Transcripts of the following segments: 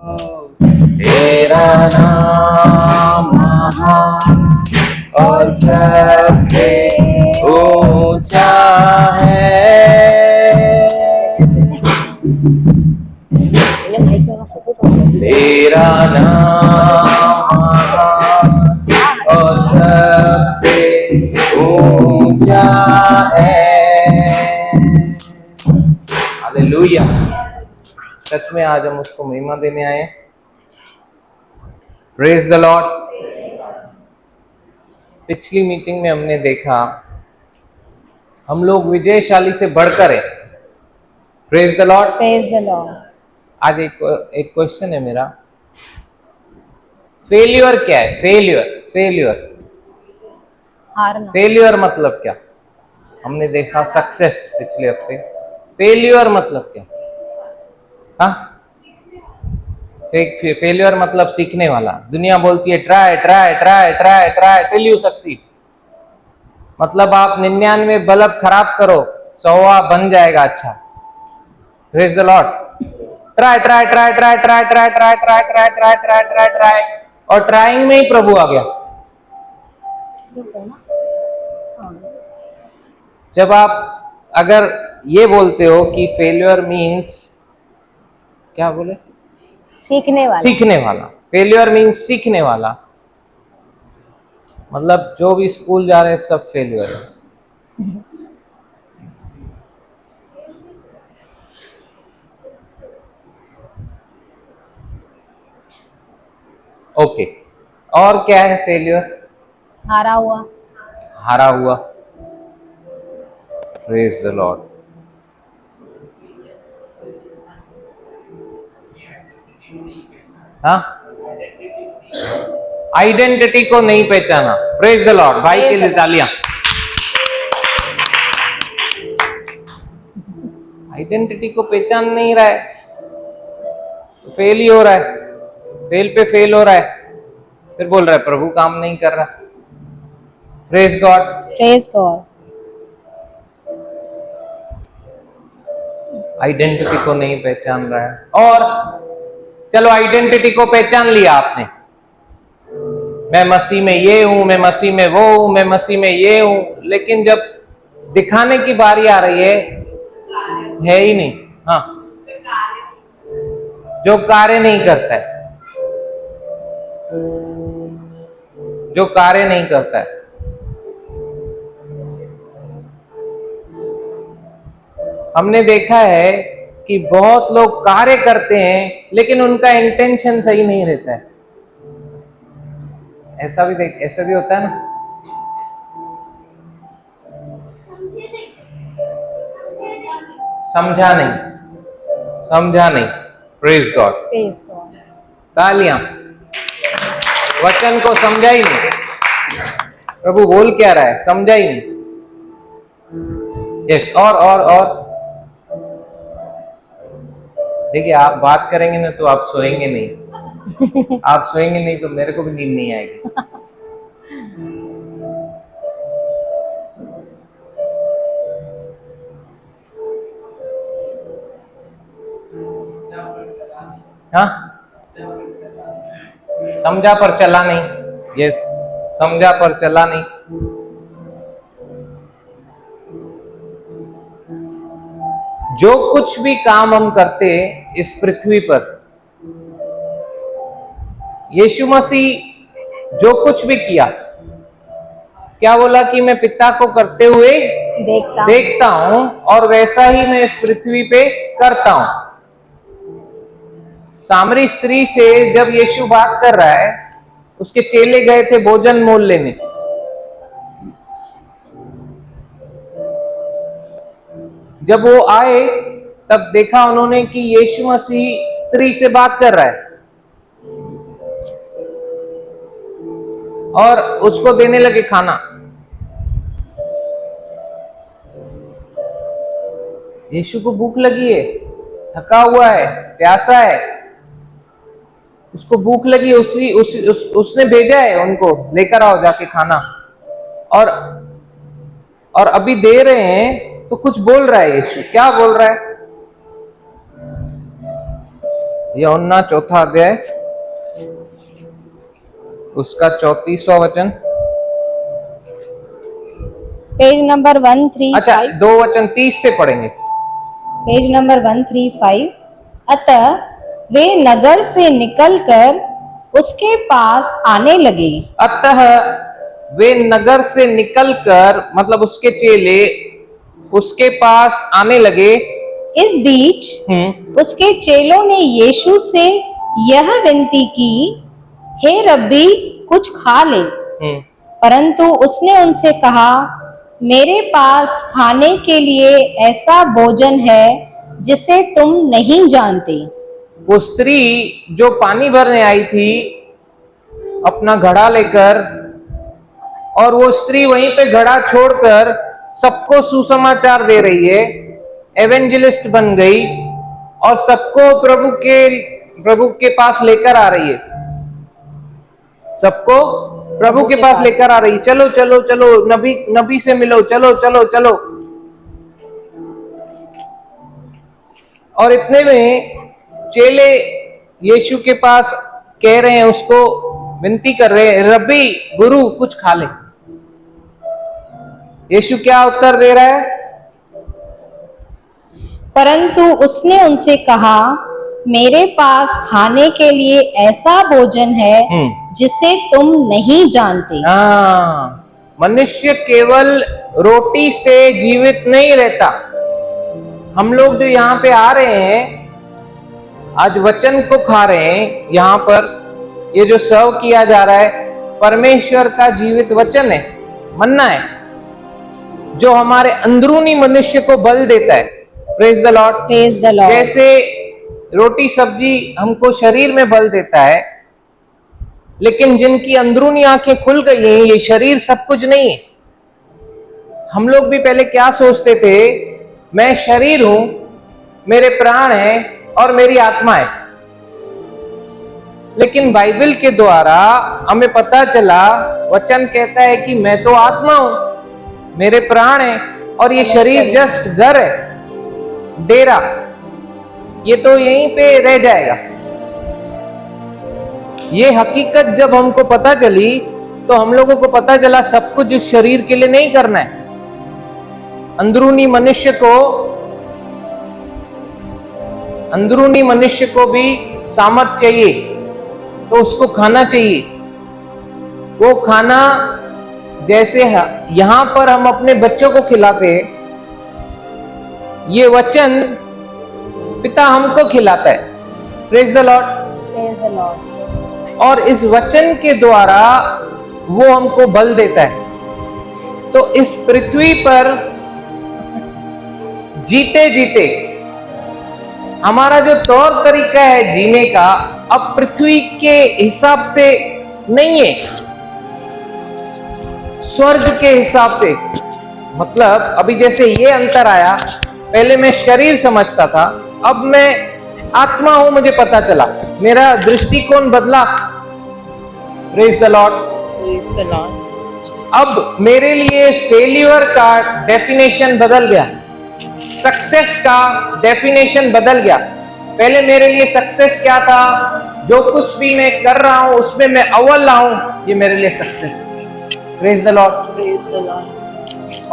तेरा नाम महान और सबसे ऊंचा है। तेरा नाम महान और सबसे ऊंचा है। हालेलुया। सच में आज हम उसको महिमा देने आए। Praise the Lord. पिछली मीटिंग में हमने देखा हम लोग विजयशाली से बढ़कर है। Praise the Lord. Praise the Lord. आज एक क्वेश्चन है मेरा, फेल्यूर क्या है? फेल्यूर हारना। फेल्यूर मतलब क्या? हमने देखा सक्सेस पिछले हफ्ते। फेल्यूर मतलब क्या? हाँ, फेल्यूर मतलब सीखने वाला। दुनिया बोलती है try try try try try till you succeed. मतलब आप 99 बल्ब खराब करो, 100वां बन जाएगा अच्छा। Praise the Lord. Try try try try try try try try try try try try try, और ट्राइंग में ही प्रभु आ गया। जब आप अगर ये बोलते हो कि फेल्यूर मीन्स, क्या बोले? सीखने वाला। फेल्यूर मीन्स सीखने वाला। मतलब जो भी स्कूल जा रहे हैं सब फेल्यूर है। ओके, और क्या है फेल्यूर? हारा हुआ। हारा हुआ। Praise the Lord. हाँ, आइडेंटिटी को नहीं पहचाना। Praise the Lord. भाई के लिए तालियां। आइडेंटिटी को पहचान नहीं रहा है तो फेल ही हो रहा है, फेल पे फेल हो रहा है। फिर बोल रहा है प्रभु काम नहीं कर रहा। Praise God. Praise God. Identity को नहीं पहचान रहा है। और चलो आइडेंटिटी को पहचान लिया आपने, मैं मसीह में ये हूं, मैं मसीह में वो हूं, मैं मसीह में ये हूं, लेकिन जब दिखाने की बारी आ रही है ही नहीं। हाँ, जो कार्य नहीं करता है, जो कार्य नहीं करता है। हमने देखा है कि बहुत लोग कार्य करते हैं लेकिन उनका इंटेंशन सही नहीं रहता है। ऐसा भी होता है ना। समझा नहीं। Praise God. Praise God. तालियां। वचन को समझा ही नहीं। प्रभु बोल क्या रहा है समझा ही नहीं। यस। और देखिए, आप बात करेंगे ना तो आप सोएंगे नहीं। आप सोएंगे नहीं तो मेरे को भी नींद नहीं आएगी। हाँ, समझा पर चला नहीं। यस, समझा पर चला नहीं। जो कुछ भी काम हम करते इस पृथ्वी पर, यीशु मसीह जो कुछ भी किया, क्या बोला कि मैं पिता को करते हुए देखता हूं और वैसा ही मैं इस पृथ्वी पे करता हूं। सामरी स्त्री से जब यीशु बात कर रहा है, उसके चेले गए थे भोजन मोल लेने। जब वो आए तब देखा उन्होंने कि यीशु मसीह स्त्री से बात कर रहा है और उसको देने लगे खाना। यीशु को भूख लगी है, थका हुआ है, प्यासा है, उसको भूख लगी है। उसने भेजा है उनको, लेकर आओ जाके खाना। और अभी दे रहे हैं तो कुछ बोल रहा है यीशु। क्या बोल रहा है? यूहन्ना 4 अध्याय उसका 34वां वचन। Page number 135। अच्छा, 2 वचन 30 से पढ़ेंगे। Page number 135। अतः वे नगर से निकलकर उसके पास आने लगे। अतः वे नगर से निकलकर, मतलब उसके चेले उसके पास आने लगे। इस बीच उसके चेलों ने यीशु से यह विनती की, हे रब्बी, कुछ खा ले। परंतु उसने उनसे कहा, मेरे पास खाने के लिए ऐसा भोजन है जिसे तुम नहीं जानते। वो स्त्री जो पानी भरने आई थी अपना घड़ा लेकर, और वो स्त्री वहीं पे घड़ा छोड़कर सबको सुसमाचार दे रही है, एवेंजलिस्ट बन गई और सबको प्रभु के पास लेकर आ रही है। सबको प्रभु के पास लेकर आ रही है। चलो चलो चलो, नबी से मिलो, चलो चलो चलो। और इतने में चेले यीशु के पास कह रहे हैं, उसको विनती कर रहे हैं, रब्बी, गुरु, कुछ खा ले। यीशु क्या उत्तर दे रहा है? परंतु उसने उनसे कहा, मेरे पास खाने के लिए ऐसा भोजन है जिसे तुम नहीं जानते। मनुष्य केवल रोटी से जीवित नहीं रहता। हम लोग जो यहाँ पे आ रहे हैं, आज वचन को खा रहे हैं, यहाँ पर ये जो सर्व किया जा रहा है परमेश्वर का जीवित वचन है, मन्ना है, जो हमारे अंदरूनी मनुष्य को बल देता है। Praise the Lord, praise the Lord. जैसे रोटी सब्जी हमको शरीर में बल देता है, लेकिन जिनकी अंदरूनी आंखें खुल गई हैं, ये शरीर सब कुछ नहीं है। हम लोग भी पहले क्या सोचते थे, मैं शरीर हूं, मेरे प्राण है और मेरी आत्मा है। लेकिन बाइबल के द्वारा हमें पता चला, वचन कहता है कि मैं तो आत्मा हूं, मेरे प्राण है और ये शरीर जस्ट घर है, डेरा, ये तो यहीं पे रह जाएगा। ये हकीकत जब हमको पता चली तो हम लोगों को पता चला सब कुछ इस शरीर के लिए नहीं करना है। अंदरूनी मनुष्य को भी सामर्थ चाहिए, तो उसको खाना चाहिए। वो खाना जैसे यहां पर हम अपने बच्चों को खिलाते हैं, ये वचन पिता हमको खिलाता है। Praise the Lord, praise the Lord. और इस वचन के द्वारा वो हमको बल देता है। तो इस पृथ्वी पर जीते जीते हमारा जो तौर तरीका है जीने का, अब पृथ्वी के हिसाब से नहीं है, स्वर्ग के हिसाब से। मतलब अभी जैसे ये अंतर आया, पहले मैं शरीर समझता था, अब मैं आत्मा हूं, मुझे पता चला, मेरा दृष्टिकोण बदला। Praise the Lord, praise the Lord. अब मेरे लिए फेल्यूर का डेफिनेशन बदल गया, सक्सेस का डेफिनेशन बदल गया। पहले मेरे लिए सक्सेस क्या था, जो कुछ भी मैं कर रहा हूं उसमें मैं अव्वल लाऊं, ये मेरे लिए सक्सेस है। Praise the Lord, praise the Lord.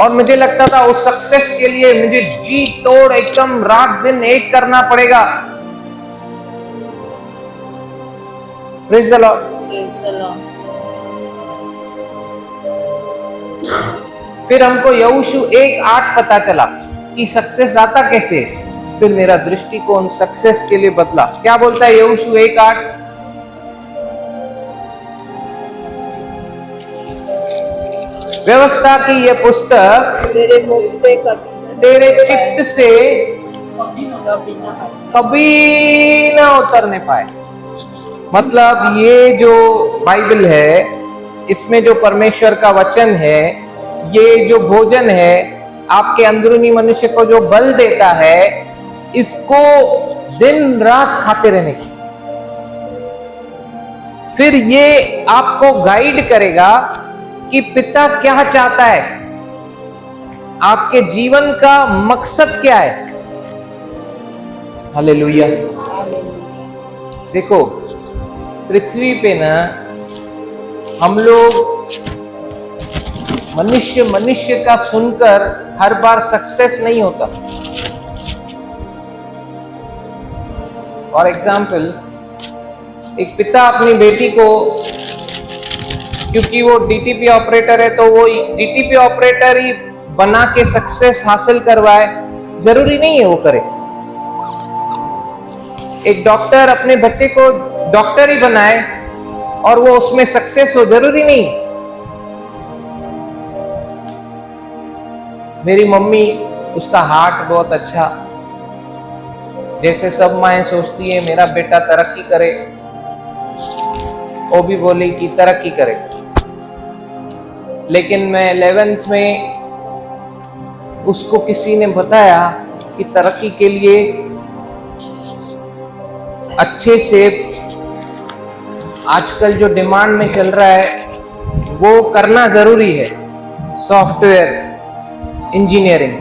और मुझे लगता था उस सक्सेस के लिए मुझे जी तोड़ एकदम रात दिन एक करना पड़ेगा। Praise the Lord, praise the Lord. फिर हमको यहोशू 1:8 पता चला कि सक्सेस आता कैसे। फिर मेरा दृष्टिकोण सक्सेस के लिए बदला। क्या बोलता है यहोशू 1:8? व्यवस्था की यह पुस्तक तेरे मुख से तेरे चित्त से कभी ना उतरने पाए। मतलब ये जो बाइबल है, इसमें जो परमेश्वर का वचन है, ये जो भोजन है, आपके अंदरूनी मनुष्य को जो बल देता है, इसको दिन रात खाते रहने की। फिर ये आपको गाइड करेगा कि पिता क्या चाहता है, आपके जीवन का मकसद क्या है। हालेलुया। देखो पृथ्वी पे ना हम लोग मनुष्य का सुनकर हर बार सक्सेस नहीं होता। फॉर एग्जाम्पल, एक पिता अपनी बेटी को, क्योंकि वो डीटीपी ऑपरेटर है तो वो डीटीपी ऑपरेटर ही बना के सक्सेस हासिल करवाए, जरूरी नहीं है वो करे। एक डॉक्टर अपने बच्चे को डॉक्टर ही बनाए और वो उसमें सक्सेस हो, जरूरी नहीं। मेरी मम्मी, उसका हार्ट बहुत अच्छा, जैसे सब माएं सोचती है मेरा बेटा तरक्की करे, वो भी बोली कि तरक्की करे। लेकिन मैं 11th में उसको किसी ने बताया कि तरक्की के लिए अच्छे से आजकल जो डिमांड में चल रहा है वो करना जरूरी है, software engineering.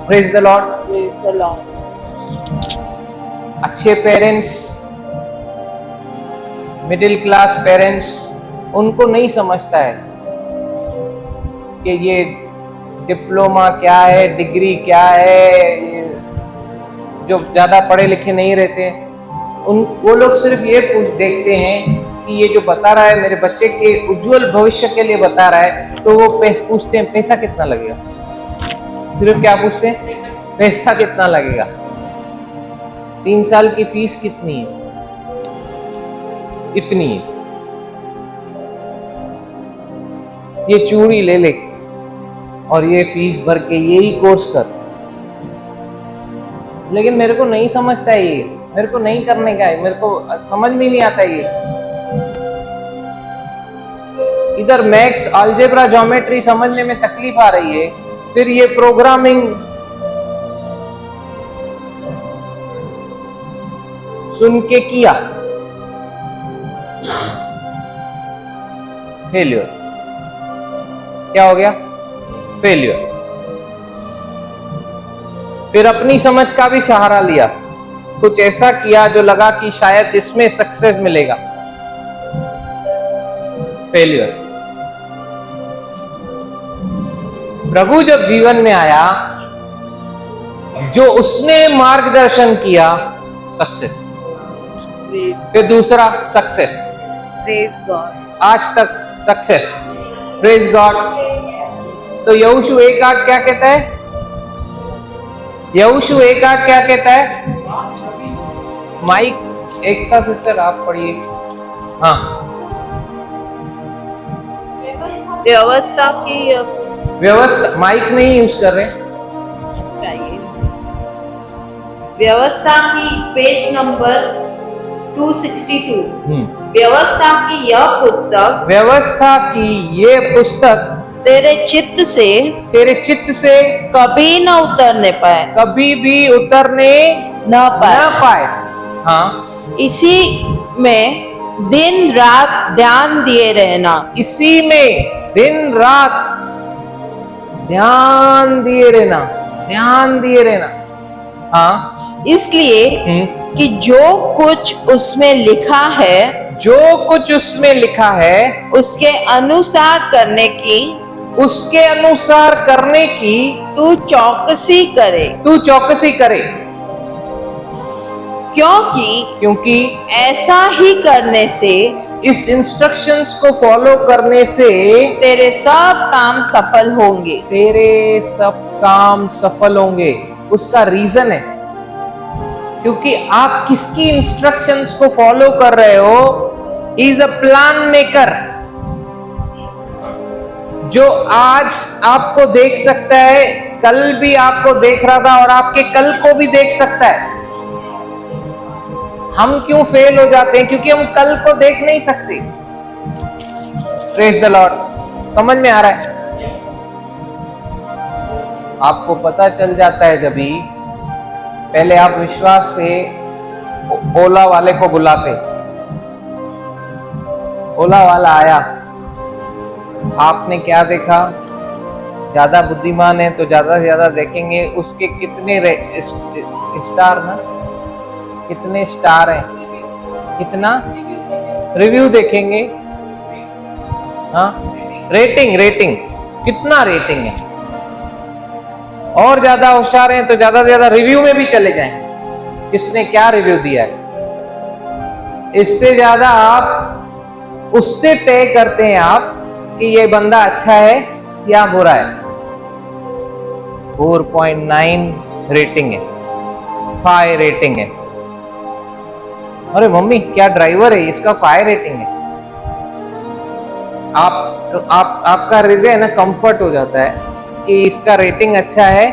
Praise the Lord. Praise the Lord. अच्छे पेरेंट्स, मिडिल क्लास पेरेंट्स, उनको नहीं समझता है कि ये डिप्लोमा क्या है, डिग्री क्या है। जो ज़्यादा पढ़े लिखे नहीं रहते वो लोग सिर्फ ये देखते हैं कि ये जो बता रहा है मेरे बच्चे के उज्जवल भविष्य के लिए बता रहा है, तो वो पूछते हैं पैसा कितना लगेगा। सिर्फ क्या पूछते हैं? पैसा कितना लगेगा, 3 साल की फीस कितनी है, इतनी है, ये चूड़ी ले ले और ये फीस भर के यही कोर्स कर। लेकिन मेरे को नहीं समझता है, ये मेरे को नहीं करने का है, मेरे को समझ में नहीं आता ये। इधर मैथ्स, अलजेब्रा, ज्योमेट्री समझने में तकलीफ आ रही है, फिर ये प्रोग्रामिंग सुन के किया, फेल्योर। क्या हो गया? फेल्योर। फिर अपनी समझ का भी सहारा लिया, कुछ ऐसा किया जो लगा कि शायद इसमें सक्सेस मिलेगा, फेल्योर। प्रभु जब जीवन में आया, जो उसने मार्गदर्शन किया, सक्सेस। Praise, फिर दूसरा सक्सेस, praise God. आज तक सक्सेस। Praise God. तो यहोशू 1:8 क्या कहता है? यहोशू 1:8 क्या कहता है? माइक एकता सिस्टर आप पढ़िए। हाँ, व्यवस्था की व्यवस्था, माइक नहीं यूज कर रहे। चाहिए। व्यवस्था की पेज नंबर 262। व्यवस्था की यह पुस्तक, व्यवस्था की ये पुस्तक तेरे चित्त से कभी न उतरने पाए, कभी भी उतरने न न पाए। पाए। हाँ, इसी में दिन रात ध्यान दिए रहना, इसी में दिन रात ध्यान दिए रहना, ध्यान दिए रहना। हाँ, इसलिए कि जो कुछ उसमें लिखा है, जो कुछ उसमें लिखा है उसके अनुसार करने की उसके अनुसार करने की तू चौकसी करे, तू चौकसी करे। क्योंकि ऐसा ही करने से इस इंस्ट्रक्शंस को फॉलो करने से तेरे सब काम सफल होंगे। तेरे सब काम सफल होंगे। उसका रीजन है, क्योंकि आप किसकी इंस्ट्रक्शंस को फॉलो कर रहे हो। इज अ प्लान मेकर, जो आज आपको देख सकता है, कल भी आपको देख रहा था और आपके कल को भी देख सकता है। हम क्यों फेल हो जाते हैं? क्योंकि हम कल को देख नहीं सकते। Praise the Lord. समझ में आ रहा है? आपको पता चल जाता है जब ही पहले आप विश्वास से ओला वाले को बुलाते, ओला वाला आया, आपने क्या देखा? ज्यादा बुद्धिमान है तो ज्यादा से ज्यादा देखेंगे उसके कितने स्टार ना, कितने स्टार हैं, कितना रिव्यू देखेंगे? हाँ, रेटिंग रेटिंग कितना रेटिंग है? और ज्यादा होशियार हैं तो ज्यादा से ज्यादा रिव्यू में भी चले जाएं, किसने क्या रिव्यू दिया है। इससे ज्यादा आप उससे तय करते हैं आप कि ये बंदा अच्छा है या बुरा है। 4.9 रेटिंग है, 5 रेटिंग है। अरे मम्मी क्या ड्राइवर है, इसका 5 रेटिंग है। आपका हृदय है ना कंफर्ट हो जाता है कि इसका रेटिंग अच्छा है,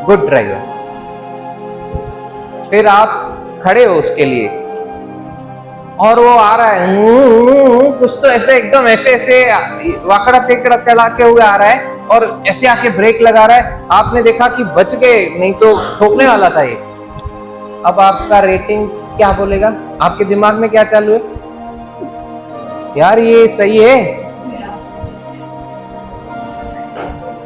गुड ड्राइवर। फिर आप खड़े हो उसके लिए और वो आ रहा है कुछ तो ऐसे एकदम ऐसे वाकड़ा टेकड़ा चला के हुए आ रहा है और ऐसे आके ब्रेक लगा रहा है। आपने देखा कि बच गए, नहीं तो ठोकने वाला था ये। अब आपका रेटिंग क्या बोलेगा? आपके दिमाग में क्या चालू है? यार ये सही है,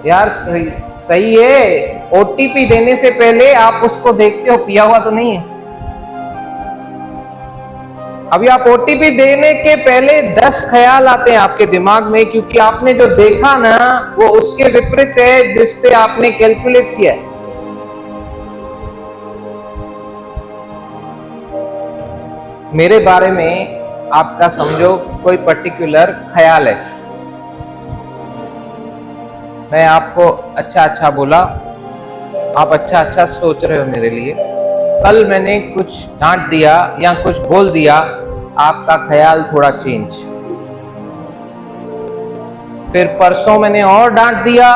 यार सही है। ओटीपी देने से पहले आप उसको देखते हो पिया हुआ तो नहीं है। अभी आप ओटीपी देने के पहले 10 ख्याल आते हैं आपके दिमाग में, क्योंकि आपने जो देखा ना वो उसके विपरीत है जिस पे आपने कैलकुलेट किया है। मेरे बारे में आपका समझो कोई पर्टिकुलर ख्याल है, मैं आपको अच्छा अच्छा बोला, आप अच्छा अच्छा सोच रहे हो मेरे लिए। कल मैंने कुछ डांट दिया या कुछ बोल दिया, आपका ख्याल थोड़ा चेंज। फिर परसों मैंने और डांट दिया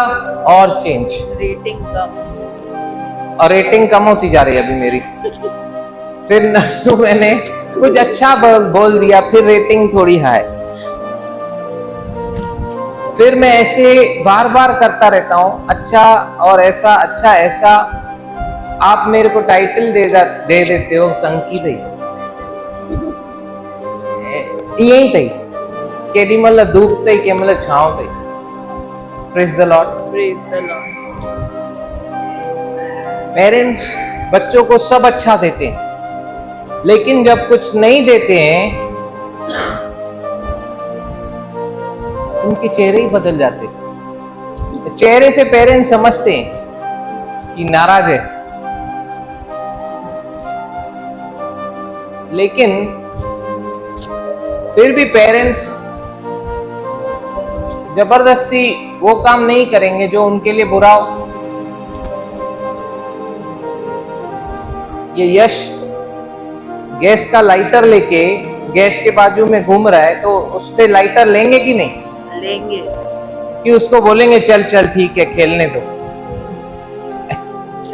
और चेंज, रेटिंग कम, और रेटिंग कम होती जा रही है अभी मेरी। फिर नर्सों मैंने कुछ अच्छा बोल दिया, फिर रेटिंग थोड़ी हाई। फिर मैं ऐसे बार बार करता रहता हूं, अच्छा और ऐसा, अच्छा ऐसा। आप मेरे को टाइटल दे देते हो संकी दई यही तई केडी मल धूप तई के मल छाव तई। Praise the Lord, praise the Lord. Parents बच्चों को सब अच्छा देते हैं, लेकिन जब कुछ नहीं देते हैं उनके चेहरे ही बदल जाते हैं। चेहरे से पेरेंट्स समझते हैं कि नाराज है, लेकिन फिर भी पेरेंट्स जबरदस्ती वो काम नहीं करेंगे जो उनके लिए बुरा हो। ये यश गैस का लाइटर लेके गैस के बाजू में घूम रहा है, तो उससे लाइटर लेंगे कि नहीं? लेंगे। कि उसको बोलेंगे चल चल ठीक है खेलने दो?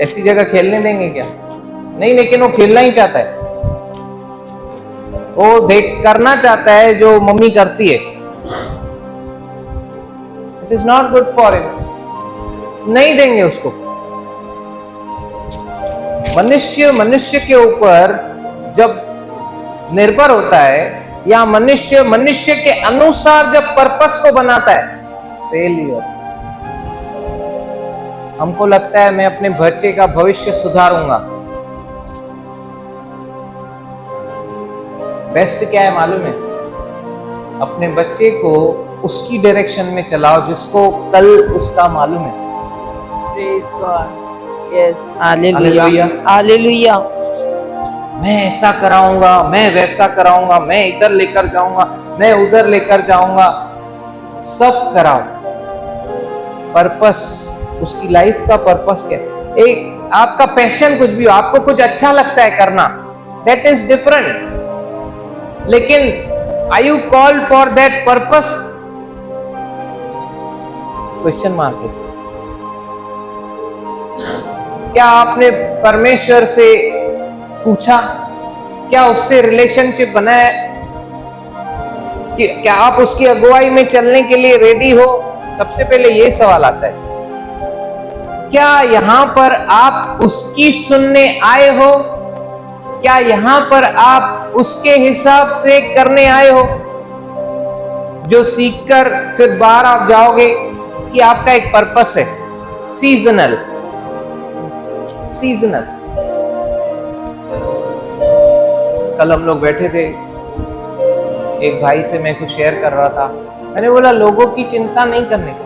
ऐसी जगह खेलने देंगे क्या? नहीं, लेकिन वो खेलना ही चाहता है, वो देख करना चाहता है जो मम्मी करती है। It is not good for him, नहीं देंगे उसको। मनुष्य के ऊपर जब निर्भर होता है, या मनुष्य के अनुसार जब पर्पस को बनाता है, फेलियर। हमको लगता है मैं अपने बच्चे का भविष्य सुधारूंगा। बेस्ट क्या है मालूम है? अपने बच्चे को उसकी डायरेक्शन में चलाओ जिसको कल उसका मालूम है। Praise God, yes, hallelujah, hallelujah. Hallelujah. मैं ऐसा कराऊंगा, मैं वैसा कराऊंगा, मैं इधर लेकर जाऊंगा, मैं उधर लेकर जाऊंगा, सब कराओ। पर्पस, उसकी लाइफ का पर्पस क्या है? एक आपका पैशन कुछ भी हो, आपको कुछ अच्छा लगता है करना, दैट इज डिफरेंट। लेकिन are you called for that purpose? Question mark है। क्या आपने परमेश्वर से पूछा? क्या उससे रिलेशनशिप बनाया? कि क्या आप उसकी अगुवाई में चलने के लिए रेडी हो? सबसे पहले ये सवाल आता है। क्या यहां पर आप उसकी सुनने आए हो? क्या यहां पर आप उसके हिसाब से करने आए हो? जो सीखकर फिर बाहर आप जाओगे कि आपका एक पर्पस है, सीजनल। कल हम लोग बैठे थे, एक भाई से मैं कुछ शेयर कर रहा था, मैंने बोला लोगों की चिंता नहीं करने का।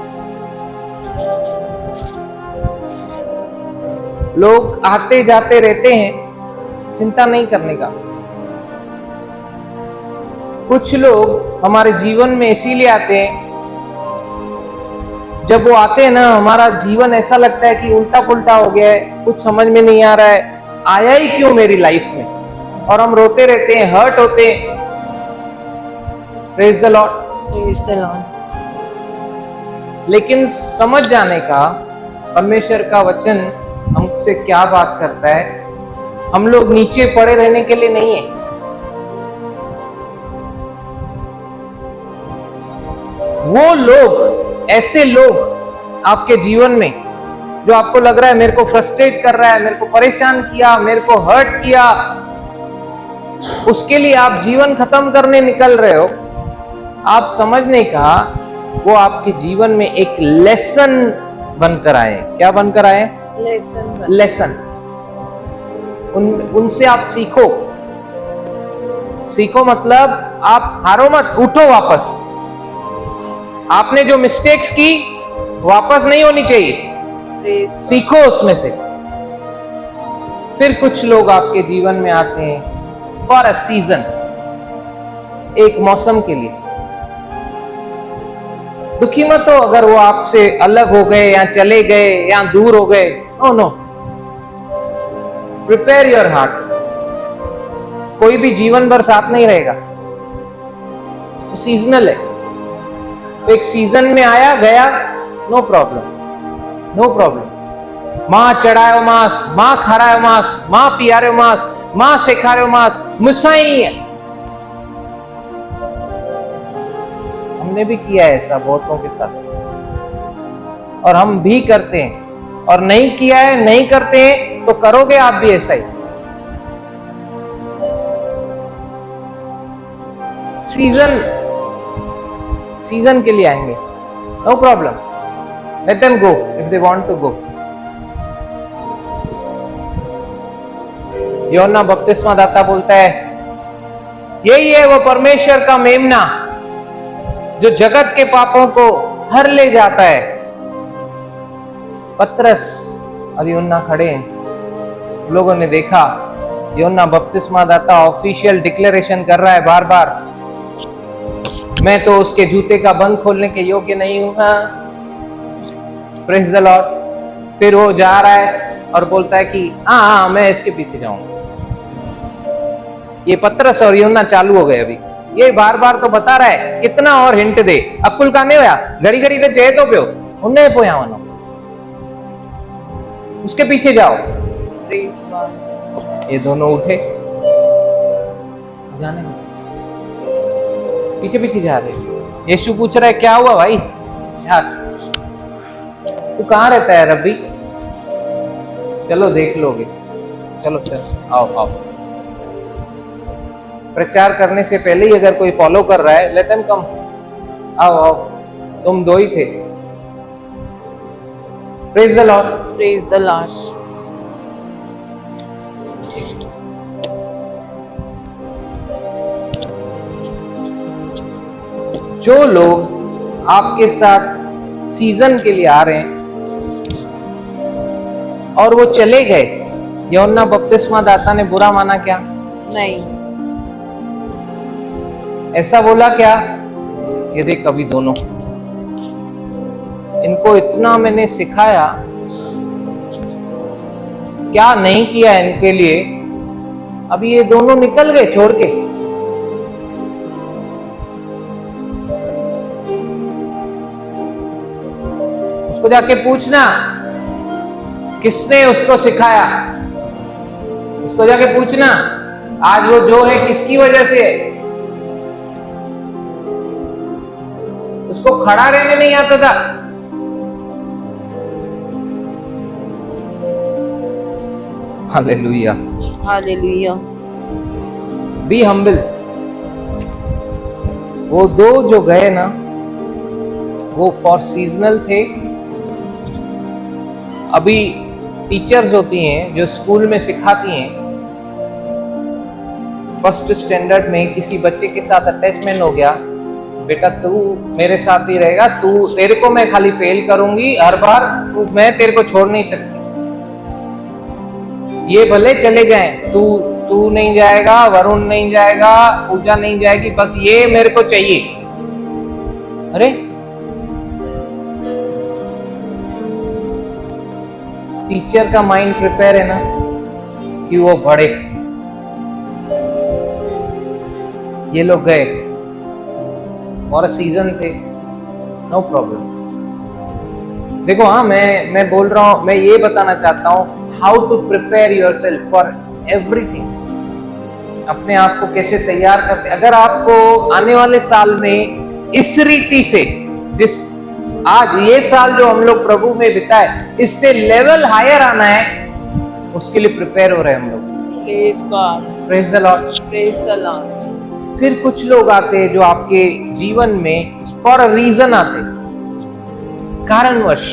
लोग आते जाते रहते हैं, चिंता नहीं करने का। कुछ लोग हमारे जीवन में इसीलिए आते हैं, जब वो आते हैं ना हमारा जीवन ऐसा लगता है कि उल्टा पुल्टा हो गया है, कुछ समझ में नहीं आ रहा है, आया ही क्यों मेरी लाइफ में, और हम रोते रहते हैं, हर्ट होते हैं। Praise the Lord. Praise the Lord. लेकिन समझ जाने का परमेश्वर का वचन हमसे क्या बात करता है, हम लोग नीचे पड़े रहने के लिए नहीं है। वो लोग, ऐसे लोग आपके जीवन में जो आपको लग रहा है मेरे को फ्रस्ट्रेट कर रहा है, मेरे को परेशान किया, मेरे को हर्ट किया, उसके लिए आप जीवन खत्म करने निकल रहे हो, आप समझने का वो आपके जीवन में एक लेसन बनकर आए। क्या बनकर आए? लेसन। उनसे आप सीखो। सीखो मतलब आप हारो मत, उठो वापस। आपने जो मिस्टेक्स की वापस नहीं होनी चाहिए, सीखो उसमें से। फिर कुछ लोग आपके जीवन में आते हैं फॉर अ सीजन, एक मौसम के लिए। दुखी मत हो अगर वो आपसे अलग हो गए या चले गए या दूर हो गए। No no, prepare your heart. कोई भी जीवन भर साथ नहीं रहेगा, वो सीजनल है। एक सीजन में आया गया, नो प्रॉब्लम, नो प्रॉब्लम। मां चढ़ायो मांस, मां खारायो मांस, मां पियारो मांस, मां सिखारियो मांस, मुसाई है। हमने भी किया है ऐसा बहुतों के साथ, और हम भी करते हैं। और नहीं किया है, नहीं करते हैं तो करोगे आप भी ऐसा ही। सीजन के लिए आएंगे, no problem, let them go if they want to go. यूहन्ना बपतिस्मा दाता बोलता है, यही है वो परमेश्वर का मेमना जो जगत के पापों को हर ले जाता है। पतरस और यूहन्ना खड़े हैं, लोगों ने देखा यूहन्ना बपतिस्मा दाता ऑफिशियल डिक्लेरेशन कर रहा है बार बार, मैं तो उसके जूते का बंद खोलने के योग्य नहीं हूं। Praise the Lord. फिर वो जा रहा है और बोलता है कि हाँ मैं इसके पीछे जाऊंगा। ये पतरस और यूहन्ना चालू हो गए। अभी ये बार बार तो बता रहा है, कितना और हिंट दे, अक्कुल का नहीं होया, घड़ी घड़ी तो चहे तो प्यो उन्हें पोया वनो, उसके पीछे जाओ। ये दोनों उठे, जाने दो, पीछे पीछे जा रहे। यीशु पूछ रहा है, क्या हुआ भाई, यार तू कहाँ रहता है रब्बी? चलो देख लोगे, चलो चलो आओ आओ। प्रचार करने से पहले ही अगर कोई फॉलो कर रहा है, लेट देम कम, आओ आओ, तुम दो ही थे। Praise the Lord. Praise the Lord. जो लोग आपके साथ सीजन के लिए आ रहे हैं और वो चले गए, यूहन्ना बपतिस्मा दाता ने बुरा माना क्या? नहीं। ऐसा बोला क्या, ये देख कभी दोनों, इनको इतना मैंने सिखाया, क्या नहीं किया इनके लिए, अभी ये दोनों निकल गए छोड़ के। उसको जाके पूछना किसने उसको सिखाया, उसको जाके पूछना आज वो जो है किसकी वजह से है। उसको खड़ा रहने नहीं आता था। Hallelujah, hallelujah. Be humble. वो दो जो गए ना, वो फॉर सीजनल थे। अभी टीचर्स होती हैं जो स्कूल में सिखाती हैं फर्स्ट स्टैंडर्ड में किसी बच्चे के साथ अटैचमेंट हो गया, बेटा तू मेरे साथ ही रहेगा, तेरे को मैं खाली फेल करूंगी हर बार, मैं तेरे को छोड़ नहीं सकती, ये भले चले जाएं, तू नहीं जाएगा, वरुण नहीं जाएगा, पूजा नहीं जाएगी, बस ये मेरे को चाहिए। अरे टीचर का माइंड प्रिपेयर है ना कि वो बढ़े। ये लोग गए और सीजन थे, नो प्रॉब्लम। देखो हाँ, मैं बोल रहा हूं, मैं ये बताना चाहता हूं how to prepare yourself for everything. अपने आप को कैसे तैयार करते। अगर आपको आने वाले साल में इस रीति से, जिस आज ये साल जो हम लोग प्रभु में बिताए, इससे लेवल हायर आना है, उसके लिए प्रिपेयर हो रहे हैं हम लोग। Praise God. Praise the Lord. Praise the Lord. फिर कुछ लोग आते हैं जो आपके जीवन में फॉर अ रीजन आते, कारणवश।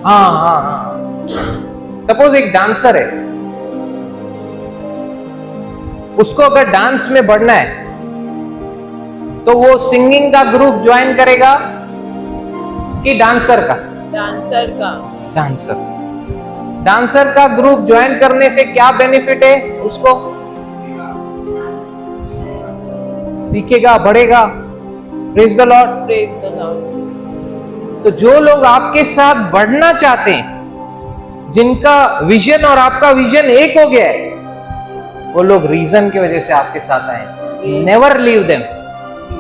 हाँ, सपोज एक डांसर है, उसको अगर डांस में बढ़ना है तो वो सिंगिंग का ग्रुप ज्वाइन करेगा कि डांसर का? डांसर का ग्रुप ज्वाइन करने से क्या बेनिफिट है उसको? सीखेगा, बढ़ेगा। Praise the Lord. Praise the Lord. तो जो लोग आपके साथ बढ़ना चाहते हैं, जिनका विजन और आपका विजन एक हो गया है, वो लोग रीजन की वजह से आपके साथ आए। Never leave them.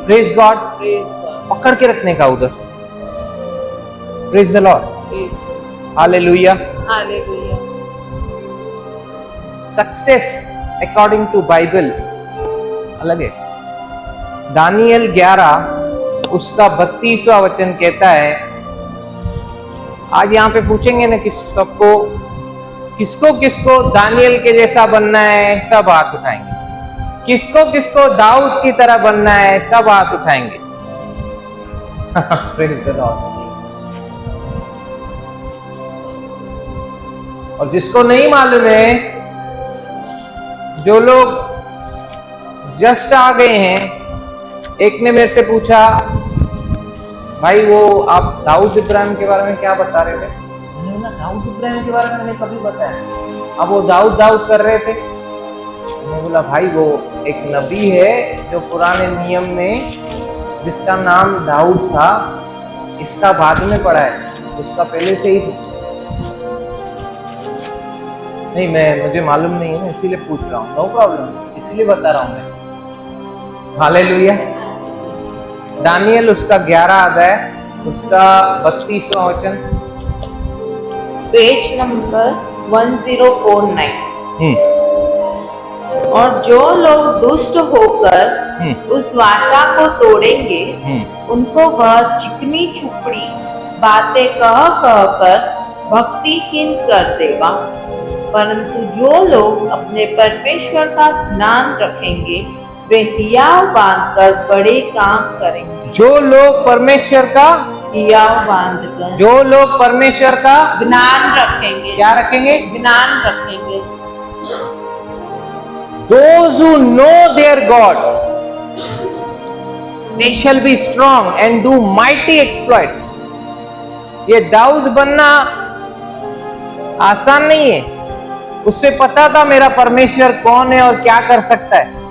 Praise God. Praise God. पकड़ के रखने का उधर। Praise the Lord. Praise God. Hallelujah. Hallelujah. Success according to Bible अलग है। दानियल 11 उसका 32वां वचन कहता है, आज यहाँ पे पूछेंगे ना किसको किसको दानियल के जैसा बनना है, सब हाथ उठाएंगे। किसको किसको दाऊद की तरह बनना है, सब हाथ उठाएंगे। Praise the Lord. और जिसको नहीं मालूम है, जो लोग जस्ट आ गए हैं, एक ने मेरे से पूछा, भाई वो आप दाऊद इब्राहिम के बारे में क्या बता रहे थे? मैंने बोला दाऊद इब्राहिम के बारे में मैंने कभी बताया। अब वो दाऊद कर रहे थे। मैंने बोला भाई वो एक नबी है जो पुराने नियम में, जिसका नाम दाऊद था, इसका बाद में पड़ा है, उसका पहले से ही नहीं, मुझे मालूम नहीं है, इसीलिए पूछ रहा हूँ। नो प्रॉब्लम, इसीलिए बता रहा हूँ मैं। हालेलुया। दानियल उसका 11 अध्याय, उसका 32वां वचन। Page number 1049। और जो लोग दुष्ट होकर उस वाचा को तोड़ेंगे, उनको वह चिकनी छुपड़ी बातें कह कर भक्तिहीन कर देगा। परंतु जो लोग अपने परमेश्वर का ध्यान रखेंगे, वे हियाव बांधकर बड़े काम करेंगे। जो लोग परमेश्वर का हियाव बांधकर, जो लोग परमेश्वर का ज्ञान रखेंगे। क्या रखेंगे? ज्ञान रखेंगे। Those who know their God, they shall be strong and do mighty exploits. ये दाऊद बनना आसान नहीं है। उससे पता था मेरा परमेश्वर कौन है और क्या कर सकता है।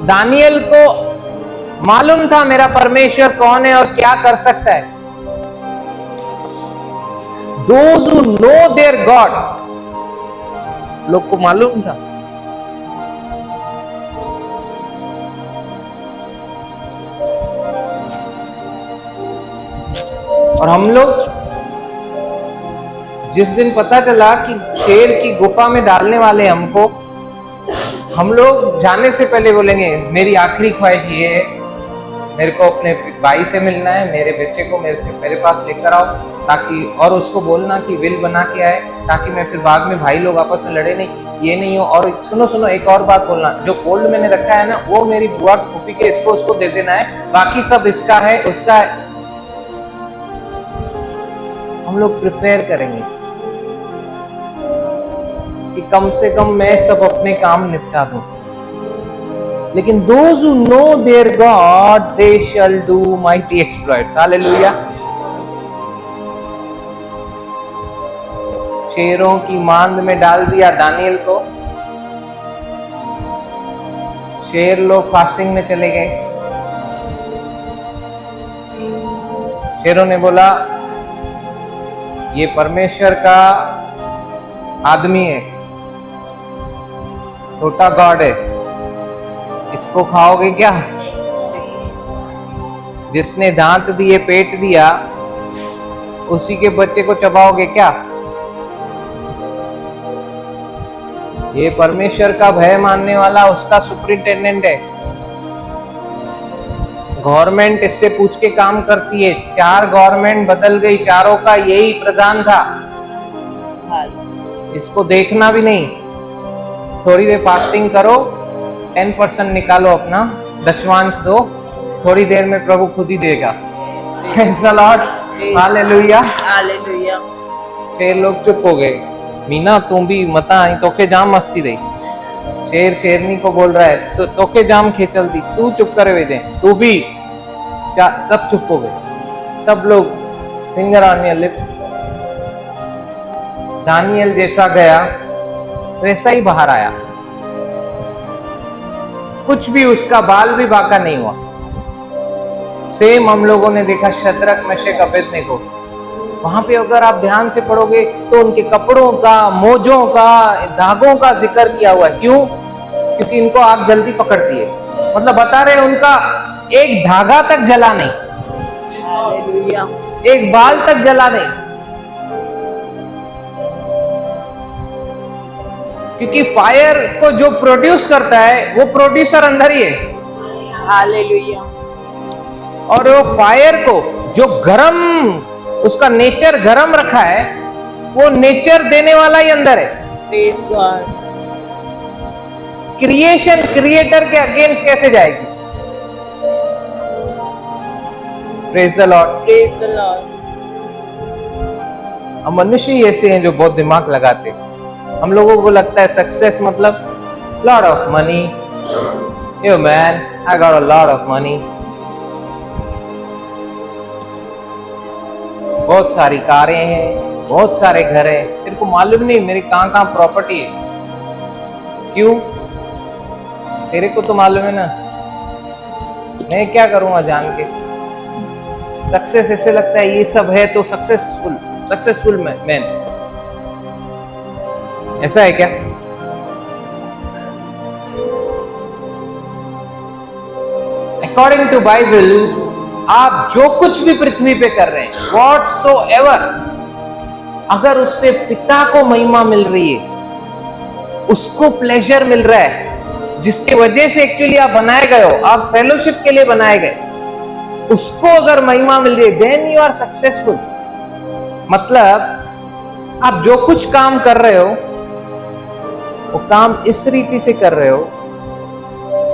दानियल को मालूम था मेरा परमेश्वर कौन है और क्या कर सकता है। Those who know their God, लोग को मालूम था। और हम लोग जिस दिन पता चला कि शेर की गुफा में डालने वाले हमको, हम लोग जाने से पहले बोलेंगे मेरी आखिरी ख्वाहिश ये है, मेरे को अपने भाई से मिलना है, मेरे बच्चे को मेरे पास लेकर आओ, ताकि और उसको बोलना कि विल बना के आए, ताकि मैं फिर बाद में भाई लोग आपस में लड़े नहीं, ये नहीं हो। और सुनो एक और बात बोलना, जो गोल्ड मैंने रखा है ना, वो मेरी बुआ फूफी के, इसको उसको दे देना है, बाकी सब इसका है, उसका है। हम लोग प्रिपेयर करेंगे कि कम से कम मैं सब अपने काम निपटा दूं, लेकिन those who know their God they shall do mighty exploits. Hallelujah. शेरों की मांद में डाल दिया दानियल को, शेर लोग फास्टिंग में चले गए। शेरों ने बोला ये परमेश्वर का आदमी है, छोटा गॉड है, इसको खाओगे क्या? जिसने दांत दिए पेट दिया उसी के बच्चे को चबाओगे क्या? ये परमेश्वर का भय मानने वाला उसका सुपरिंटेंडेंट है। गवर्नमेंट इससे पूछ के काम करती है। 4 गवर्नमेंट बदल गई, चारों का यही प्रधान था। इसको देखना भी नहीं। थोड़ी देर फास्टिंग करो, 10% निकालो, अपना दशवांश दो, थोड़ी देर में प्रभु खुद ही देगा। Praise the Lord, hallelujah. Hallelujah. फिर लोग चुप हो गए। मीना तुम भी मता आई, तोके जाम मस्ती दे। शेर शेरनी को बोल रहा है तो तोके जाम खेचल दी, तू चुप करे हुए दे, तू भी क्या? सब चुप हो गए, सब लोग finger on your lips. Daniel जैसा गया वैसा ही बाहर आया, कुछ भी उसका बाल भी बांका नहीं हुआ। सेम हम लोगों ने देखा शद्रक मेशक अबेदनेगो, वहां पे अगर आप ध्यान से पढ़ोगे तो उनके कपड़ों का, मोजों का, धागों का जिक्र किया हुआ है। क्यों? क्योंकि इनको आग जल्दी पकड़ती है। मतलब बता रहे उनका एक धागा तक जला नहीं, हालेलुया। एक बाल तक जला नहीं, क्योंकि फायर को जो प्रोड्यूस करता है वो प्रोड्यूसर अंदर ही है। हालेलुया। और वो फायर को जो गरम, उसका नेचर गरम रखा है, वो नेचर देने वाला ही अंदर है। Praise God. क्रिएशन क्रिएटर के अगेंस्ट कैसे जाएगी? Praise the Lord. Praise the Lord. हम मनुष्य ही ऐसे हैं जो बहुत दिमाग लगाते। हम लोगों को लगता है सक्सेस मतलब lot of money, yo man I got a lot of money, बहुत सारी कारें हैं, बहुत सारे घर हैं, तेरे को मालूम नहीं मेरी कहाँ कहाँ प्रॉपर्टी है। क्यों? तेरे को तो मालूम है ना, मैं क्या करूंगा जान के। सक्सेस ऐसे लगता है ये सब है तो सक्सेसफुल मैन, ऐसा है क्या? अकॉर्डिंग टू बाइबल आप जो कुछ भी पृथ्वी पे कर रहे हैं, whatsoever, अगर उससे पिता को महिमा मिल रही है, उसको प्लेजर मिल रहा है, जिसके वजह से एक्चुअली आप बनाए गए हो, आप फेलोशिप के लिए बनाए गए, उसको अगर महिमा मिल रही है, देन यू आर सक्सेसफुल। मतलब आप जो कुछ काम कर रहे हो वो काम इस रीति से कर रहे हो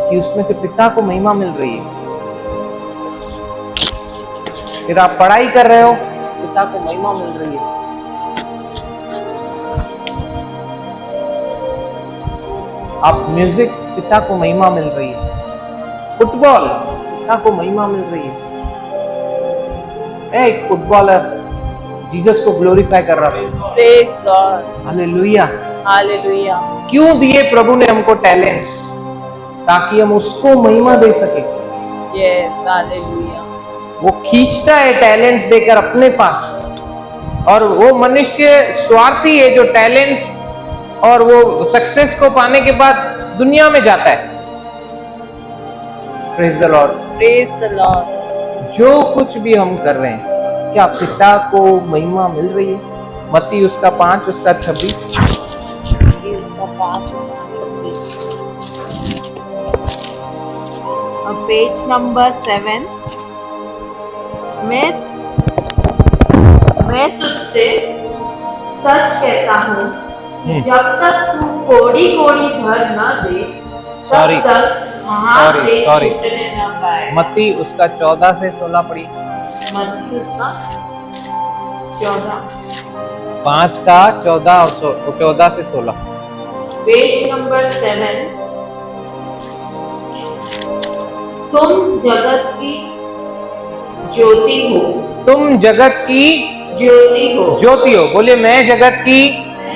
कि उसमें से पिता को महिमा मिल रही है। फिर आप पढ़ाई कर रहे हो, पिता को महिमा मिल रही है। आप म्यूजिक, पिता को महिमा मिल रही है। फुटबॉल, पिता को महिमा मिल रही है। एक फुटबॉलर जीसस को ग्लोरीफाई कर रहा है। Praise God. हालेलुया। हालेलुया। क्यों दिए प्रभु ने हमको टैलेंट्स? ताकि हम उसको महिमा दे सके। Yes, hallelujah. वो खींचता है टैलेंट्स देकर अपने पास, और वो मनुष्य स्वार्थी है जो टैलेंट्स और वो सक्सेस को पाने के बाद दुनिया में जाता है। Praise the Lord. Praise the Lord. जो कुछ भी हम कर रहे हैं, क्या पिता को महिमा मिल रही है? मत्ती उसका 5 उसका 26। Page number 7। मैं तुझसे सच कहता हूँ, जब तक तू कोड़ी कोड़ी भर न दे, तब तक वहां से छूटने न पाए। मत्ती उसका 14 से 16 पढ़ी। मत्ती उसका 14। 5 का 14 से 16। Page number 7। तुम जगत की ज्योति हो। तुम जगत की ज्योति हो। ज्योति हो। बोलिए, मैं जगत की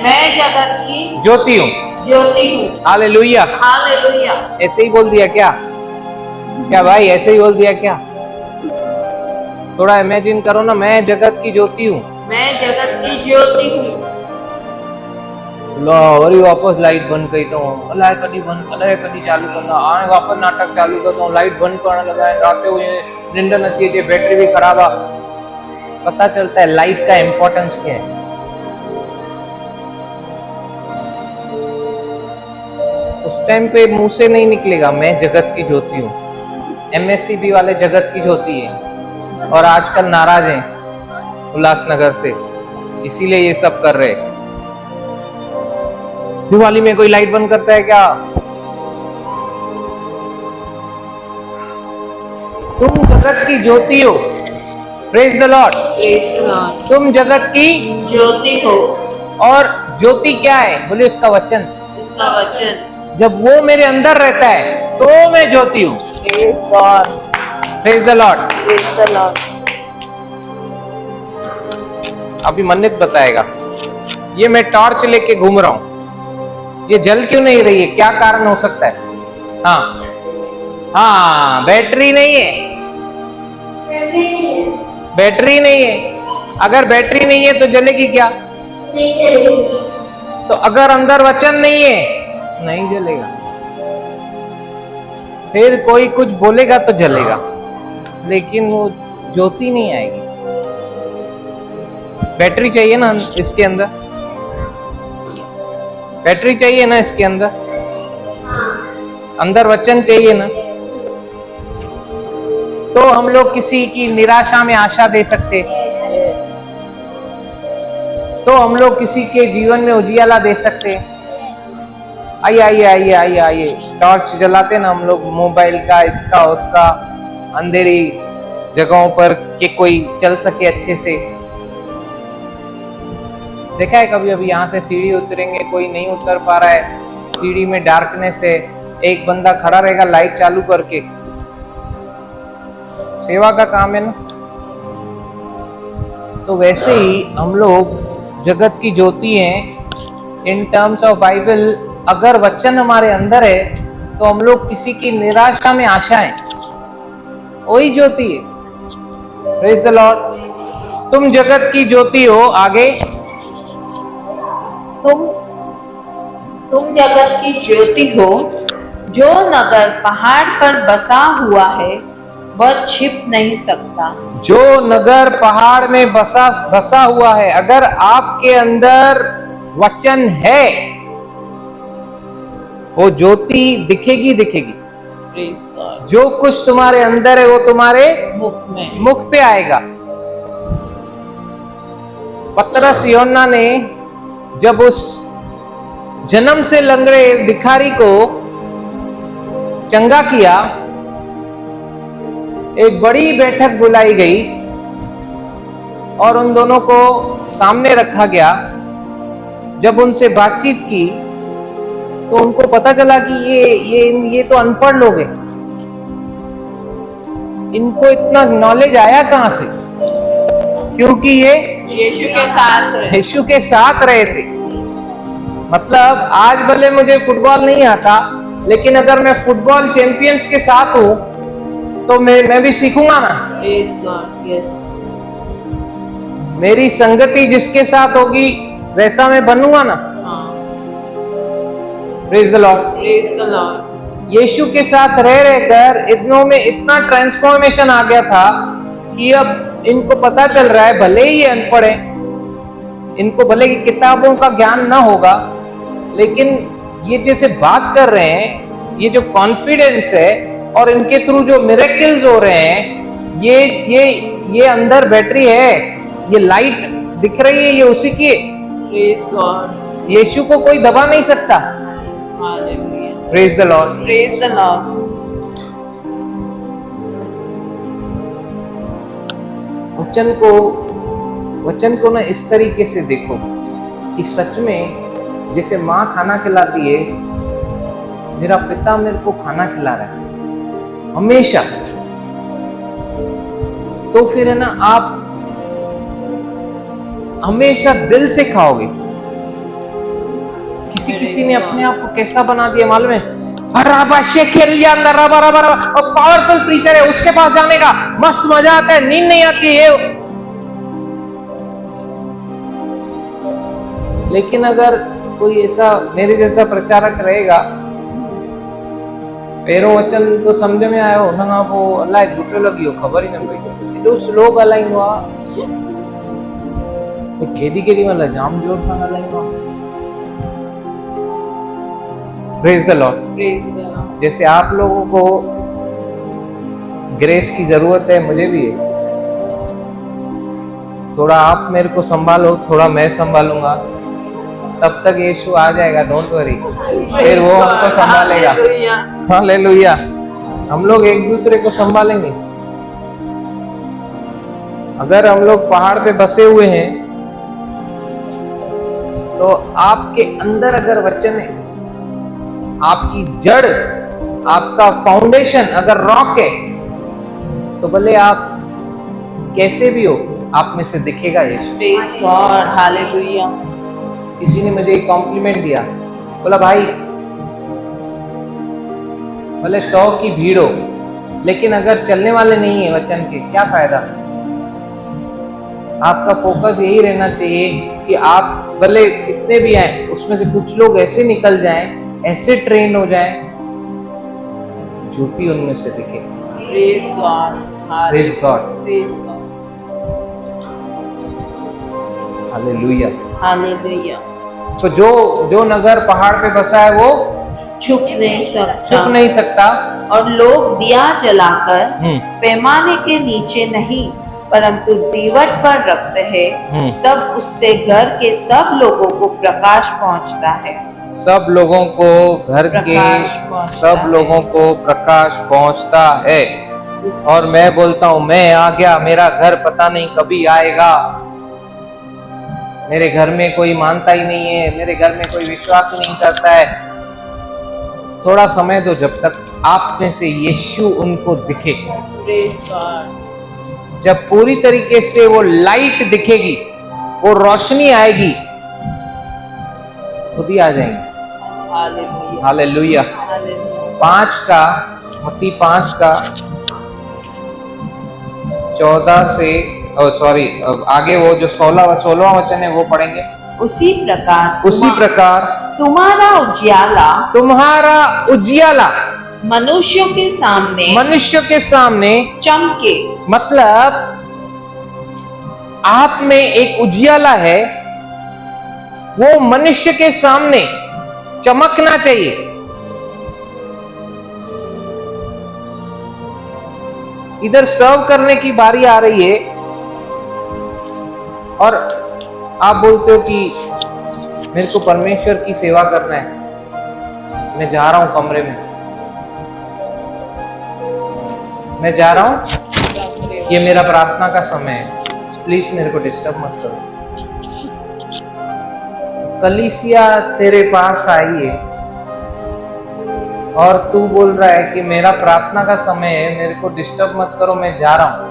मैं जगत की ज्योति हूँ। ज्योति हूँ। हालेलुया। हालेलुया। ऐसे ही बोल दिया क्या? क्या भाई, ऐसे ही बोल दिया क्या? थोड़ा इमेजिन करो ना, मैं जगत की ज्योति हूँ। मैं जगत की ज्योति हूँ। लो वरी वापस लाइट बंद करी तो अलाए कदी बंद अलाए कदी चालू करना आने वापस नाटक चालू करता हूँ, लाइट बंद करने लगा है, रात हुए नींद नहीं है, बैटरी भी खराब है। पता चलता है लाइट का इंपॉर्टेंस क्या है। उस टाइम पे मुंह से नहीं निकलेगा मैं जगत की ज्योति हूँ। एमएससीबी वाले जगत की ज्योति है और आजकल नाराज हैं उल्लासनगर से, इसीलिए ये सब कर रहे। दिवाली में कोई लाइट बंद करता है क्या? तुम जगत की ज्योति हो। Praise the Lord. तुम जगत की ज्योति हो। और ज्योति क्या है? बोले उसका वचन। उसका वचन। जब वो मेरे अंदर रहता है तो मैं ज्योति हूँ। Praise God. Praise the Lord. Praise the Lord. अभी मन्नत बताएगा। ये मैं टॉर्च लेके घूम रहा हूँ, ये जल क्यों नहीं रही है? क्या कारण हो सकता है? हाँ हाँ, बैटरी नहीं है। बैटरी नहीं है। अगर बैटरी नहीं है तो जलेगी क्या? नहीं चलेगी। तो अगर अंदर वचन नहीं है, नहीं जलेगा। फिर कोई कुछ बोलेगा तो जलेगा, लेकिन वो ज्योति नहीं आएगी। बैटरी चाहिए ना इसके अंदर, बैटरी चाहिए ना इसके अंदर, अंदर वचन चाहिए ना, तो हम लोग किसी की निराशा में आशा दे सकते, तो हम लोग किसी के जीवन में उजियाला दे सकते। आइए आइए आइए आइए आइए, टॉर्च जलाते ना हम लोग, मोबाइल का, इसका उसका, अंधेरी जगहों पर कि कोई चल सके अच्छे से। देखा है कभी? अभी यहाँ से सीढ़ी उतरेंगे, कोई नहीं उतर पा रहा है, सीढ़ी में डार्कनेस है, एक बंदा खड़ा रहेगा लाइट चालू करके। सेवा का काम है ना। तो वैसे ही हम लोग जगत की ज्योति हैं इन टर्म्स ऑफ बाइबल। अगर वचन हमारे अंदर है तो हम लोग किसी की निराशा में आशा है, वही ज्योति है। Praise the Lord. तुम जगत की ज्योति हो। आगे, तुम जगत की ज्योति हो। जो नगर पहाड़ पर बसा हुआ है वह छिप नहीं सकता। जो नगर पहाड़ में बसा हुआ है, अगर आपके अंदर वचन है, वो ज्योति दिखेगी दिखेगी। Praise God. जो कुछ तुम्हारे अंदर है वो तुम्हारे मुख पे आएगा। पतरस यूहन्ना ने जब उस जन्म से लंगड़े भिखारी को चंगा किया, एक बड़ी बैठक बुलाई गई और उन दोनों को सामने रखा गया। जब उनसे बातचीत की तो उनको पता चला कि ये तो अनपढ़ लोग हैं, इनको इतना नॉलेज आया कहां से? क्योंकि ये यीशु के साथ रहे थे। मतलब आज भले मुझे फुटबॉल नहीं आता, लेकिन अगर मैं फुटबॉल चैंपियंस के साथ हूं तो मैं भी सीखूंगा ना। Praise God. यस। मेरी संगति जिसके साथ होगी वैसा मैं बनूंगा ना। Praise the Lord. Praise the Lord. यीशु के साथ रह रहकर इतनों में इतना ट्रांसफॉर्मेशन आ गया था कि अब इनको पता चल रहा है, भले ही अनपढ़ है, इनको भले ही किताबों का ज्ञान ना होगा, लेकिन ये जैसे बात कर रहे हैं, ये जो कॉन्फिडेंस है और इनके थ्रू जो मिरेकल्स हो रहे हैं, ये अंदर बैटरी है, ये लाइट दिख रही है, ये उसी की है। Praise God. यीशु को कोई दबा नहीं सकता। Hallelujah. Praise the Lord. Praise the Lord. वचन को ना इस तरीके से देखो कि सच में जैसे माँ खाना खिलाती है, मेरा पिता मेरे को खाना खिला रहा है हमेशा। तो फिर है ना, आप हमेशा दिल से खाओगे। किसी ने अपने आप को कैसा बना दिया मालूम है? पावरफुल प्रीचर है, उसके पास जाने का मस्त मजा आता है, नींद नहीं आती है। लेकिन अगर कोई ऐसा मेरे जैसा प्रचारक रहेगा, पैरों वचन तो समझ में आयो ना, वो अल्लाह झूठो लगी हो खबर ही न पई, जो श्लोक अलाइन हुआ तो केडी मतलब जाम जोर सां अलाइन हुआ। Praise the Lord. जैसे आप लोगों को ग्रेस की जरूरत है, मुझे भी है। थोड़ा आप मेरे को संभालो, थोड़ा मैं संभालूंगा, तब तक यीशु आ जाएगा, डोंट वरी। फिर वो हमको संभालेगा। हालेलुया। हम लोग एक दूसरे को संभालेंगे। अगर हम लोग पहाड़ पे बसे हुए हैं, तो आपके अंदर अगर वचन है, आपकी जड़, आपका फाउंडेशन अगर रॉक है, तो भले आप कैसे भी हो, आप में से दिखेगा यीशु। Praise God, hallelujah. किसी ने मुझे एक कॉम्प्लीमेंट दिया, बोला भाई भले 100 की भीड़ हो, लेकिन अगर चलने वाले नहीं है वचन के, क्या फायदा? आपका फोकस यही रहना चाहिए कि आप भले कितने भी आए, उसमें से कुछ लोग ऐसे निकल जाएं, ऐसे ट्रेन हो जाएं, ज्योति उनमें से दिखे। Praise God, praise God, praise God, hallelujah. Hallelujah. तो जो नगर पहाड़ पे बसा है, वो छुप नहीं सकता। और लोग दिया जलाकर पैमाने के नीचे नहीं, परंतु दीवट पर रखते हैं, तब उससे घर के सब लोगों को प्रकाश पहुंचता है। सब लोगों को, घर के सब लोगों को प्रकाश पहुंचता है। और मैं बोलता हूं, मैं आ गया, मेरा घर पता नहीं कभी आएगा। मेरे घर में कोई मानता ही नहीं है, मेरे घर में कोई विश्वास नहीं करता है। थोड़ा समय दो, जब तक आप में से यीशु उनको दिखे। Praise God. जब पूरी तरीके से वो लाइट दिखेगी, वो रोशनी आएगी, खुद ही आ जाएंगे। Hallelujah, hallelujah. हालेलुया। मत्ती 5 का 14 से आगे वो जो 16वां वचन है वो पढ़ेंगे। उसी प्रकार तुम्हारा उजियाला मनुष्यों के सामने चमके। मतलब आप में एक उजियाला है, वो मनुष्य के सामने चमकना चाहिए। इधर सर्व करने की बारी आ रही है और आप बोलते हो कि मेरे को परमेश्वर की सेवा करना है, मैं जा रहा हूं कमरे में, मैं जा रहा हूं, ये मेरा प्रार्थना का समय है, प्लीज मेरे को डिस्टर्ब मत करो। कलीसिया तेरे पास आई है और तू बोल रहा है कि मेरा प्रार्थना का समय है, मेरे को डिस्टर्ब मत करो, मैं जा रहा हूं।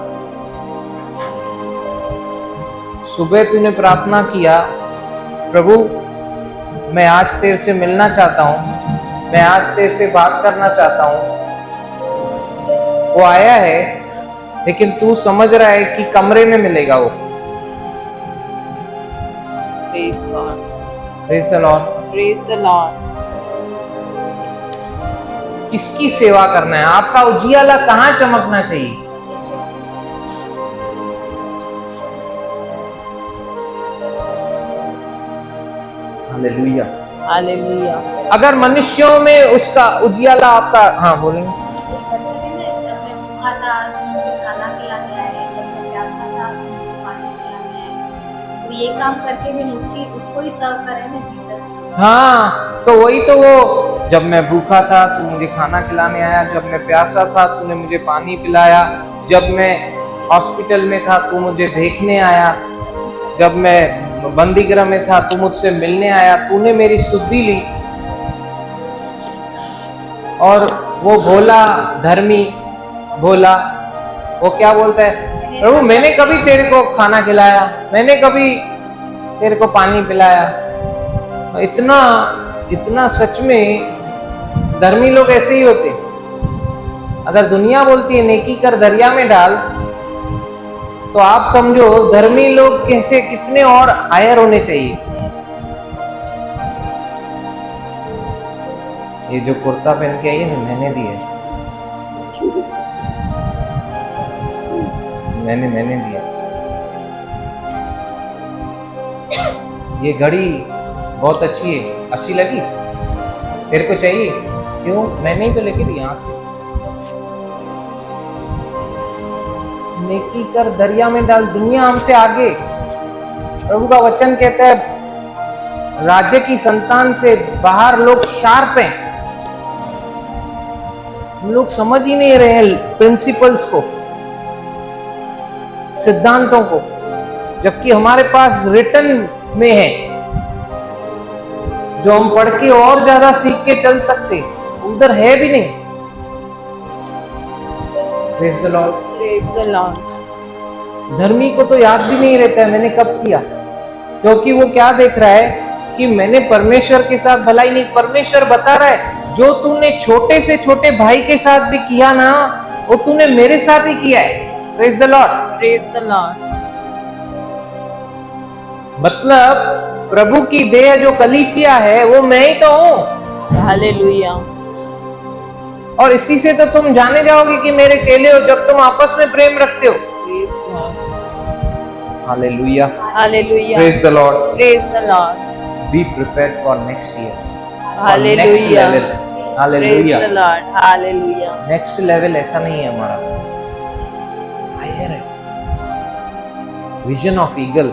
सुबह तूने प्रार्थना किया, प्रभु मैं आज तेरे से मिलना चाहता हूं, मैं आज तेरे से बात करना चाहता हूं। वो आया है, लेकिन तू समझ रहा है कि कमरे में मिलेगा वो। Praise God, praise the Lord, praise the Lord. किसकी सेवा करना है? आपका उजियाला कहां चमकना चाहिए? Hallelujah, hallelujah. अगर मनुष्यों में उसका उजियाला आपका, हाँ बोलेंगे। जब मैं भूखा था तो मुझे खाना खिलाने आए, जब मैं प्यासा था तो मुझे पानी खिलाने आए। तो ये काम करके भी उसको ही सर्व करें ना जीसस। हाँ, तो वही तो, वो जब मैं भूखा था तू मुझे खाना खिलाने आया, जब मैं प्यासा था तूने मुझे पानी पिलाया, जब मैं हॉस्पिटल में था तू मुझे देखने आया, जब मैं बंदी गृह में था, तू मुझसे मिलने आया, तूने मेरी सुधि ली। और वो भोला धर्मी भोला वो क्या बोलता है, प्रभु मैंने कभी तेरे को खाना खिलाया, मैंने कभी तेरे को पानी पिलाया। इतना इतना सच में धर्मी लोग ऐसे ही होते। अगर दुनिया बोलती है नेकी कर दरिया में डाल, तो आप समझो धर्मी लोग कैसे कितने और हायर होने चाहिए। ये जो कुर्ता पहन के आई है ना, मैंने दी है, मैंने दिया। ये घड़ी बहुत अच्छी है, अच्छी लगी तेरे को चाहिए? क्यों? मैंने ही तो लेके दी यहाँ से। नेकी कर दरिया में डाल, दुनिया हमसे आगे। प्रभु का वचन कहता है राज्य की संतान से बाहर लोग शार्प हैं। हम लोग समझ ही नहीं रहे हैं प्रिंसिपल्स को, सिद्धांतों को, जबकि हमारे पास रिटन में है जो हम पढ़ के और ज्यादा सीख के चल सकते, उधर है भी नहीं। Praise the Lord, praise the Lord. धर्मी को तो याद भी नहीं रहता है मैंने कब किया, क्योंकि वो क्या देख रहा है कि मैंने परमेश्वर के साथ भलाई नहीं। परमेश्वर बता रहा है जो तूने छोटे से छोटे भाई के साथ भी किया ना, वो तूने मेरे साथ ही किया है। Praise the Lord, praise the Lord. मतलब प्रभु की देह जो कलीसिया है वो मैं ही तो हूं। हालेलुया। और इसी से तो तुम जाने जाओगे कि मेरे चेले हो, जब तुम आपस में प्रेम रखते हो। Praise God. Hallelujah, hallelujah. Praise the Lord. Praise the Lord. Be prepared for next year, hallelujah. Hallelujah. Praise the Lord. Hallelujah. Next level ऐसा नहीं है हमारा, हायर है। Vision of eagle.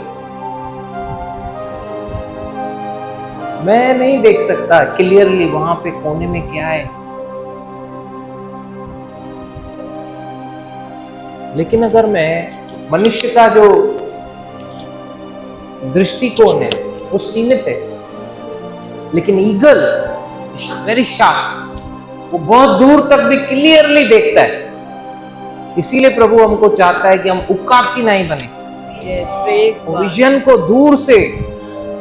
मैं नहीं देख सकता क्लियरली वहां पे कोने में क्या है, लेकिन अगर मैं मनुष्य का जो दृष्टिकोण है वो सीमित है, लेकिन ईगल वेरी शार्प, वो बहुत दूर तक भी क्लियरली देखता है। इसीलिए प्रभु हमको चाहता है कि हम उक्काब की नहीं बने। Yes, praise God. विजन को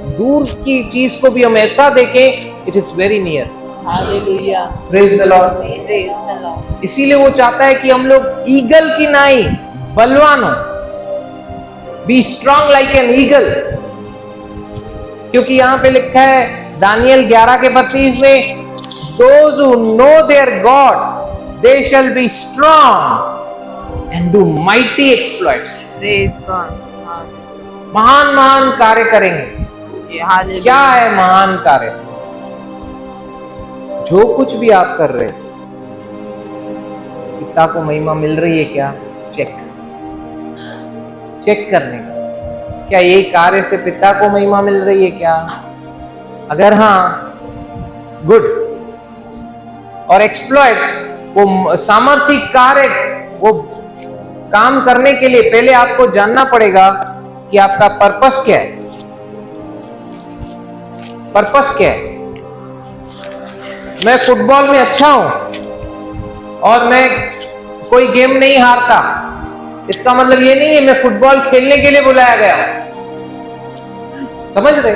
दूर की चीज को भी हम ऐसा देखें, it is very near. Hallelujah. Praise the Lord. Praise the Lord. इसीलिए वो चाहता है कि हम लोग ईगल की नाई बलवान हो, be strong like an eagle. क्योंकि यहां पे लिखा है दानियल 11 के 32 में, those who know their God they shall be strong and do mighty exploits। Praise God. महान महान कार्य करेंगे। हालेलुया। क्या है महान कार्य? जो कुछ भी आप कर रहे, पिता को महिमा मिल रही है क्या? चेक करने का, क्या ये कार्य से पिता को महिमा मिल रही है क्या? अगर हाँ, गुड। और एक्सप्लॉइट्स, वो सामर्थ्य कार्य, वो काम करने के लिए पहले आपको जानना पड़ेगा कि आपका पर्पस क्या है। पर्पस क्या है? मैं फुटबॉल में अच्छा हूं और मैं कोई गेम नहीं हारता, इसका मतलब ये नहीं है मैं फुटबॉल खेलने के लिए बुलाया गया हूं। समझ रहे?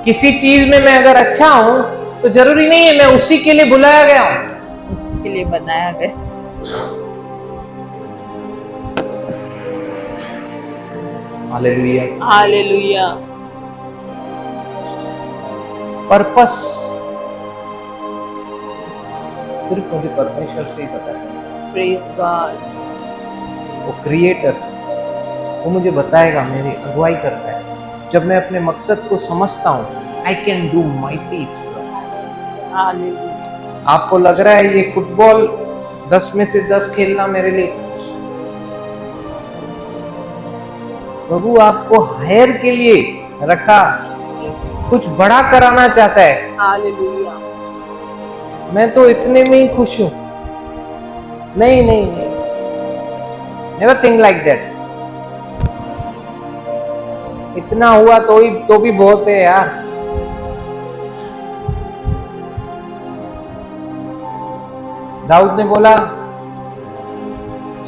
किसी चीज में मैं अगर अच्छा हूं तो जरूरी नहीं है मैं उसी के लिए बुलाया गया हूं, उसके लिए बनाया गया। हालेलुया। हालेलुया। पर्पस सिर्फ मुझे परमेश्वर से ही पता है। Praise God. वो क्रिएटर से, वो मुझे बताएगा, मेरी अगुवाई करता है। जब मैं अपने मकसद को समझता हूँ, I can do mighty exploits. Hallelujah. आपको लग रहा है ये फुटबॉल 10 में से 10 खेलना मेरे लिए, प्रभु आपको हायर के लिए रखा, कुछ बड़ा कराना चाहता है। हालेलुया। मैं तो इतने में ही खुश हूं। नहीं, नेवर थिंक लाइक दैट। इतना हुआ तो भी बहुत है यार। दाऊद ने बोला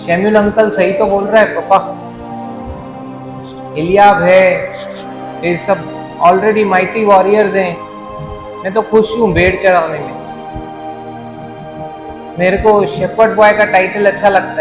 शमूएल अंकल सही तो बोल रहा है पापा, इलियाब है, ये सब ऑलरेडी माइटी वॉरियर्स हैं, मैं तो खुश हूं भेड़ चढ़ाने में, मेरे को शेपर्ड बॉय का टाइटल अच्छा लगता है।